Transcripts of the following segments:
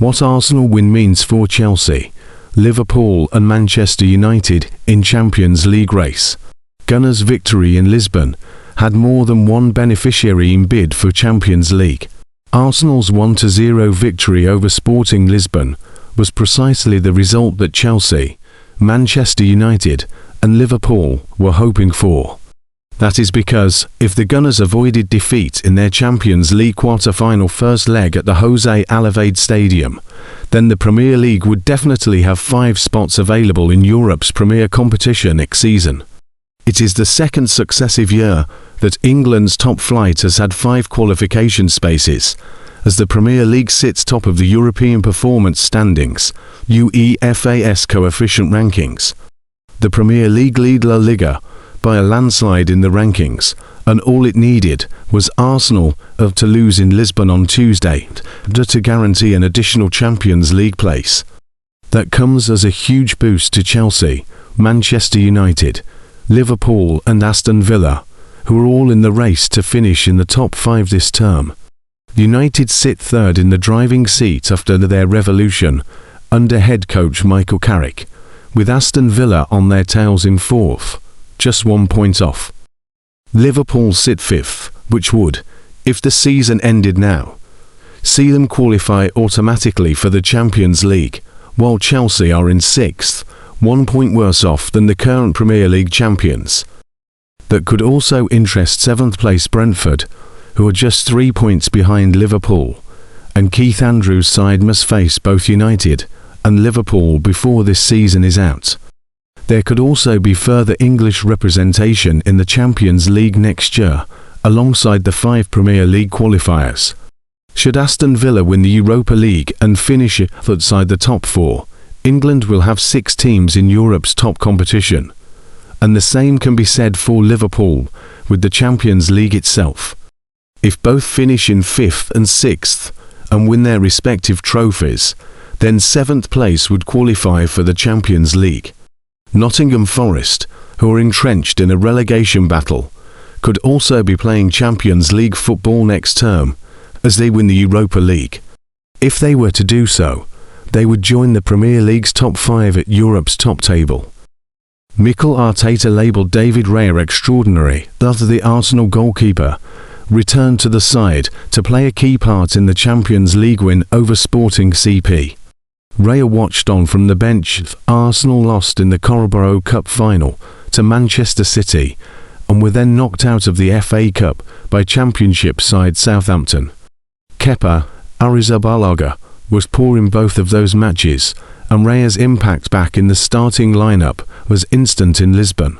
What Arsenal win means for Chelsea, Liverpool and Manchester United in Champions League race. Gunners' victory in Lisbon had more than one beneficiary in bid for Champions League. Arsenal's 1-0 victory over Sporting Lisbon was precisely the result that Chelsea, Manchester United and Liverpool were hoping for. That is because, if the Gunners avoided defeat in their Champions League quarter-final first leg at the José Alvalade Stadium, then the Premier League would definitely have 5 spots available in Europe's premier competition next season. It is the second successive year that England's top flight has had 5 qualification spaces, as the Premier League sits top of the European Performance Standings, UEFA's coefficient rankings. The Premier League lead La Liga by a landslide in the rankings, and all it needed was Arsenal to lose in Lisbon on Tuesday to guarantee an additional Champions League place. That comes as a huge boost to Chelsea, Manchester United, Liverpool and Aston Villa, who are all in the race to finish in the top 5 this term. United sit third in the driving seat after their revolution under head coach Michael Carrick, with Aston Villa on their tails in 4th, just 1 point off. Liverpool sit 5th, which would, if the season ended now, see them qualify automatically for the Champions League, while Chelsea are in 6th, 1 point worse off than the current Premier League champions. That could also interest 7th place Brentford, who are just 3 points behind Liverpool, and Keith Andrews' side must face both United and Liverpool before this season is out. There could also be further English representation in the Champions League next year, alongside the 5 Premier League qualifiers. Should Aston Villa win the Europa League and finish outside the top 4, England will have 6 teams in Europe's top competition. And the same can be said for Liverpool, with the Champions League itself. If both finish in 5th and 6th, and win their respective trophies, then 7th place would qualify for the Champions League. Nottingham Forest, who are entrenched in a relegation battle, could also be playing Champions League football next term, as they win the Europa League. If they were to do so, they would join the Premier League's top 5 at Europe's top table. Mikel Arteta labelled David Raya extraordinary after the Arsenal goalkeeper returned to the side to play a key part in the Champions League win over Sporting CP. Raya watched on from the bench as Arsenal lost in the Carabao Cup final to Manchester City and were then knocked out of the FA Cup by Championship side Southampton. Kepa Arrizabalaga was poor in both of those matches, and Raya's impact back in the starting lineup was instant in Lisbon.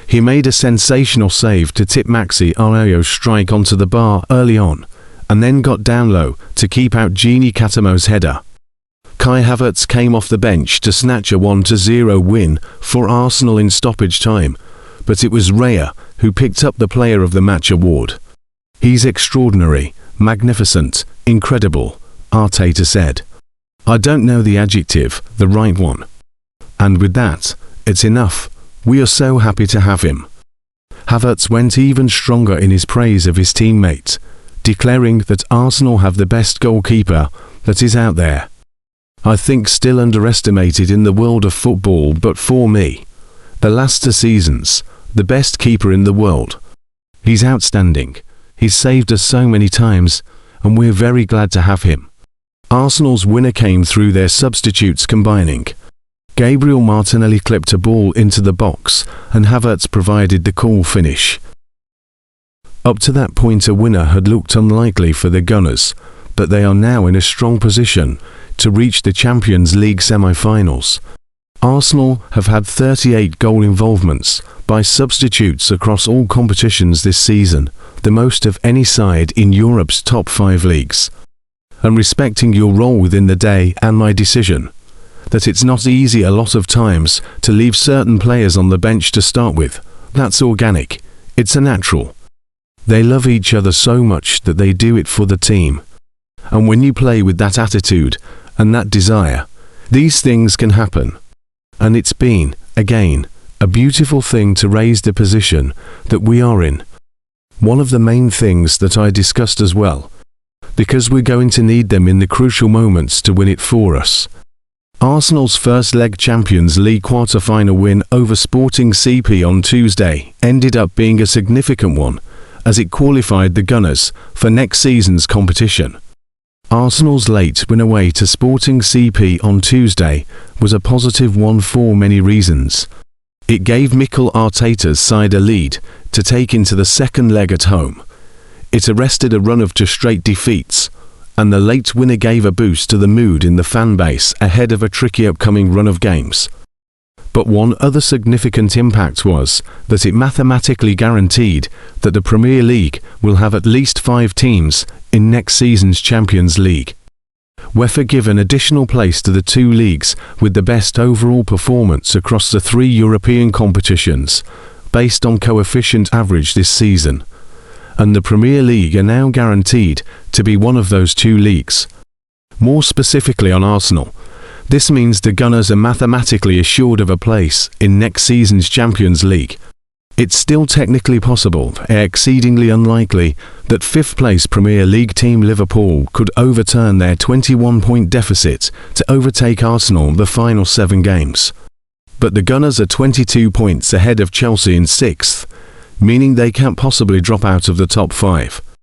He made a sensational save to tip Maxi Araujo's strike onto the bar early on, and then got down low to keep out Gini Catamo's header. Kai Havertz came off the bench to snatch a 1-0 win for Arsenal in stoppage time, but it was Raya who picked up the Player of the Match award. He's extraordinary, magnificent, incredible, Arteta said. I don't know the adjective, the right one. And with that, it's enough. We are so happy to have him. Havertz went even stronger in his praise of his teammate, declaring that Arsenal have the best goalkeeper that is out there. I think still underestimated in the world of football, but for me, the last 2 seasons, the best keeper in the world. He's outstanding. He's saved us so many times, and we're very glad to have him. Arsenal's winner came through their substitutes combining. Gabriel Martinelli clipped a ball into the box, and Havertz provided the cool finish. Up to that point a winner had looked unlikely for the Gunners, but they are now in a strong position to reach the Champions League semi-finals. Arsenal have had 38 goal involvements by substitutes across all competitions this season, the most of any side in Europe's top 5 leagues. And respecting your role within the day and my decision, that it's not easy a lot of times to leave certain players on the bench to start with, that's organic, it's a natural. They love each other so much that they do it for the team. And when you play with that attitude and that desire, these things can happen. And it's been, again, a beautiful thing to raise the position that we are in. One of the main things that I discussed as well, because we're going to need them in the crucial moments to win it for us. Arsenal's first leg Champions League quarter-final win over Sporting CP on Tuesday ended up being a significant one, as it qualified the Gunners for next season's competition. Arsenal's late win away to Sporting CP on Tuesday was a positive one for many reasons. It gave Mikel Arteta's side a lead to take into the second leg at home. It arrested a run of just straight defeats, and the late winner gave a boost to the mood in the fanbase ahead of a tricky upcoming run of games. But one other significant impact was that it mathematically guaranteed that the Premier League will have at least 5 teams in next season's Champions League. UEFA given additional place to the 2 leagues with the best overall performance across the 3 European competitions, based on coefficient average this season. And the Premier League are now guaranteed to be one of those 2 leagues. More specifically on Arsenal, this means the Gunners are mathematically assured of a place in next season's Champions League. It's still technically possible, exceedingly unlikely, that 5th place Premier League team Liverpool could overturn their 21-point deficit to overtake Arsenal the final 7 games. But the Gunners are 22 points ahead of Chelsea in 6th, meaning they can't possibly drop out of the top 5.